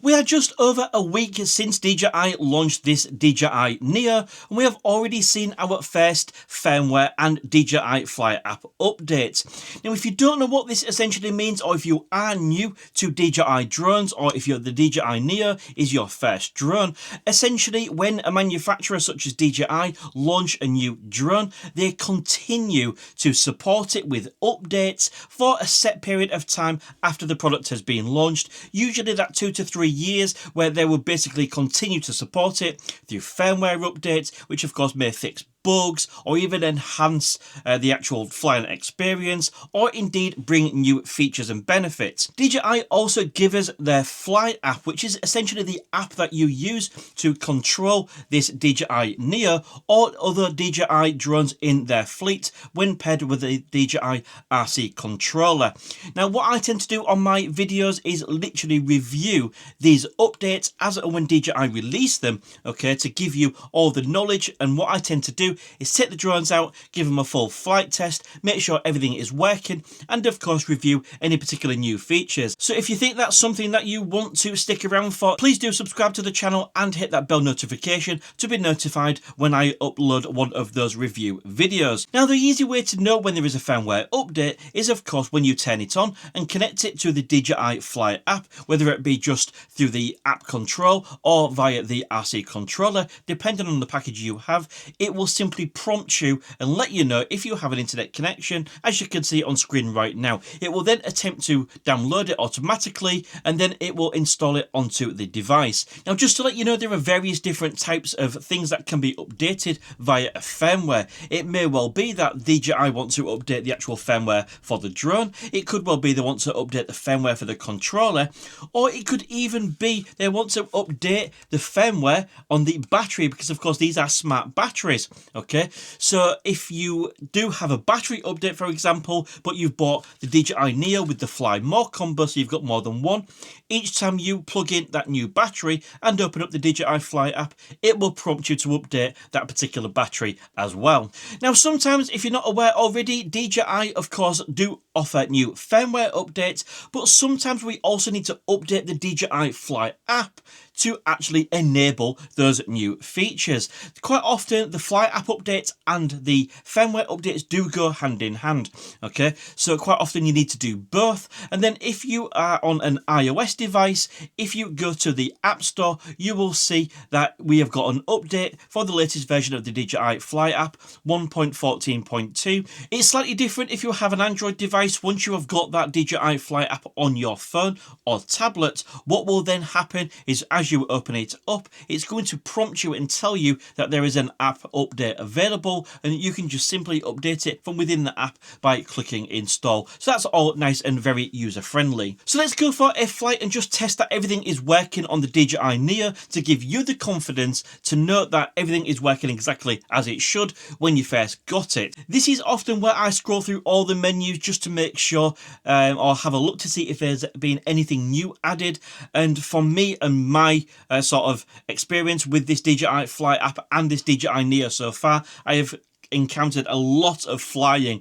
We are just over a week since DJI launched this DJI Neo, and we have already seen our first firmware and DJI Fly app updates. Now, if you don't know what this essentially means, or if you are new to DJI drones, or if the DJI Neo is your first drone, essentially when a manufacturer such as DJI launch a new drone, they continue to support it with updates for a set period of time after the product has been launched, usually that 2 to 3 years, where they will basically continue to support it through firmware updates, which of course may fix bugs or even enhance the actual flying experience, or indeed bring new features and benefits. DJI also give us their Fly app, which is essentially the app that you use to control this DJI Neo or other DJI drones in their fleet when paired with the DJI RC controller. Now, what I tend to do on my videos is literally review these updates as and when DJI release them, okay, to give you all the knowledge. And what I tend to do is take the drones out, give them a full flight test, make sure everything is working, and of course review any particular new features. So if you think that's something that you want to stick around for, please do subscribe to the channel and hit that bell notification to be notified when I upload one of those review videos. Now, the easy way to know when there is a firmware update is of course when you turn it on and connect it to the DJI Fly app, whether it be just through the app control or via the RC controller, depending on the package you have. It will simply prompt you and let you know if you have an internet connection, as you can see on screen right now. It will then attempt to download it automatically, and then it will install it onto the device. Now, just to let you know, there are various different types of things that can be updated via a firmware. It may well be that DJI want to update the actual firmware for the drone. It could well be they want to update the firmware for the controller, or it could even be they want to update the firmware on the battery, because of course these are smart batteries. Okay, so if you do have a battery update, for example, but you've bought the DJI Neo with the Fly More combo, so you've got more than one, each time you plug in that new battery and open up the DJI Fly app, it will prompt you to update that particular battery as well. Now, sometimes, if you're not aware already, DJI, of course, do offer new firmware updates, but sometimes we also need to update the DJI Fly app to actually enable those new features. Quite often the Fly app updates and the firmware updates do go hand in hand, okay? So quite often you need to do both. And then if you are on an iOS device, if you go to the App Store, you will see that we have got an update for the latest version of the DJI Fly app, 1.14.2. It's slightly different if you have an Android device. Once you have got that DJI Fly app on your phone or tablet, what will then happen is, as you open it up, it's going to prompt you and tell you that there is an app update available, and you can just simply update it from within the app by clicking install. So that's all nice and very user friendly. So let's go for a flight and just test that everything is working on the DJI Neo to give you the confidence to know that everything is working exactly as it should when you first got it. This is often where I scroll through all the menus just to make sure or have a look to see if there's been anything new added. And for me and my sort of experience with this DJI Fly app and this DJI Neo so far, I have encountered a lot of flying,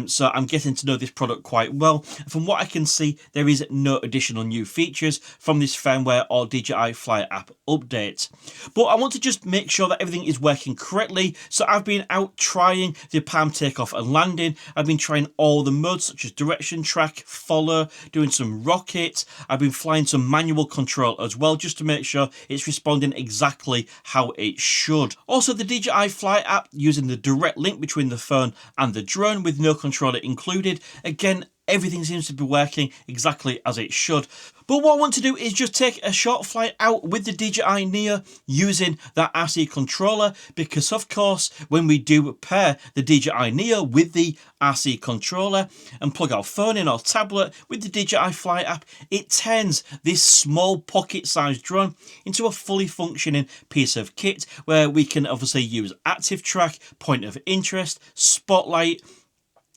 so I'm getting to know this product quite well. From what I can see, there is no additional new features from this firmware or DJI Fly app update, but I want to just make sure that everything is working correctly. So I've been out trying the palm takeoff and landing. I've been trying all the modes such as direction track, follow, doing some rocket. I've been flying some manual control as well, just to make sure it's responding exactly how it should. Also, the DJI Fly app using the direct link between the phone and the drone with no controller included. Again, everything seems to be working exactly as it should. But what I want to do is just take a short flight out with the DJI Neo using that RC controller, because of course when we do pair the DJI Neo with the RC controller and plug our phone in or tablet with the DJI Fly app, it turns this small pocket-sized drone into a fully functioning piece of kit where we can obviously use active track, point of interest, spotlight,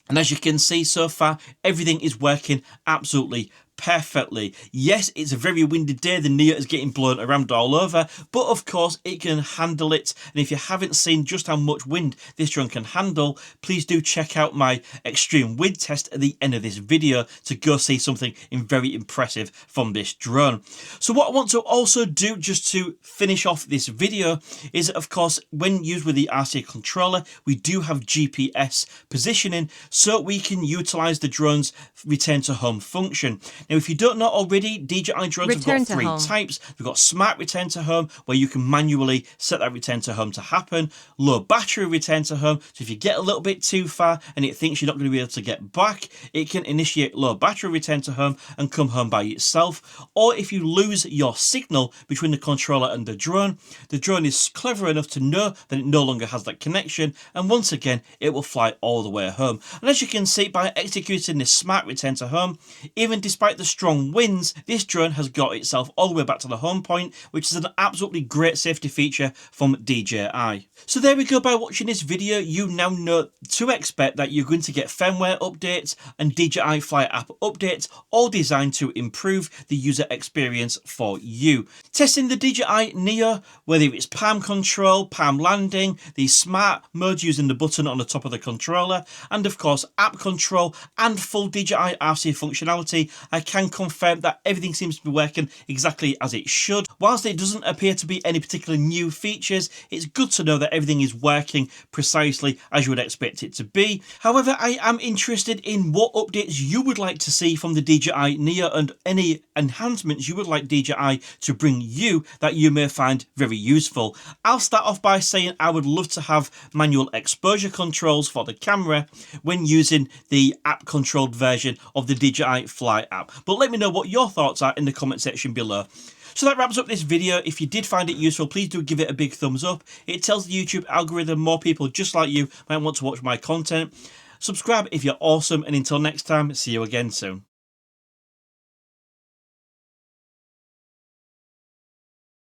And as you can see so far, everything is working absolutely perfectly. Yes, it's a very windy day, the Neo is getting blown around all over, but of course it can handle it. And if you haven't seen just how much wind this drone can handle, please do check out my extreme wind test at the end of this video to go see something very impressive from this drone. So what I want to also do, just to finish off this video, is of course when used with the RC controller, we do have GPS positioning, so we can utilize the drone's return to home function. Now, if you don't know already, DJI drones have got three types. We've got smart return to home, where you can manually set that return to home to happen. Low battery return to home, so if you get a little bit too far and it thinks you're not going to be able to get back, it can initiate low battery return to home and come home by itself. Or if you lose your signal between the controller and the drone is clever enough to know that it no longer has that connection, and once again it will fly all the way home. And as you can see, by executing this smart return to home, even despite the strong winds, this drone has got itself all the way back to the home point, which is an absolutely great safety feature from DJI. So there we go. By watching this video, you now know to expect that you're going to get firmware updates and DJI Fly app updates, all designed to improve the user experience for you. Testing the DJI Neo, whether it's palm control, palm landing, the smart mode using the button on the top of the controller, and of course app control and full DJI RC functionality, I can confirm that everything seems to be working exactly as it should. Whilst it doesn't appear to be any particular new features, it's good to know that everything is working precisely as you would expect it to be. However, I am interested in what updates you would like to see from the DJI Neo and any enhancements you would like DJI to bring you that you may find very useful. I'll start off by saying I would love to have manual exposure controls for the camera when using the app controlled version of the DJI Fly app. But let me know what your thoughts are in the comment section below. So that wraps up this video. If you did find it useful, please do give it a big thumbs up. It tells the YouTube algorithm more people just like you might want to watch my content. Subscribe if you're awesome, and until next time, see you again soon.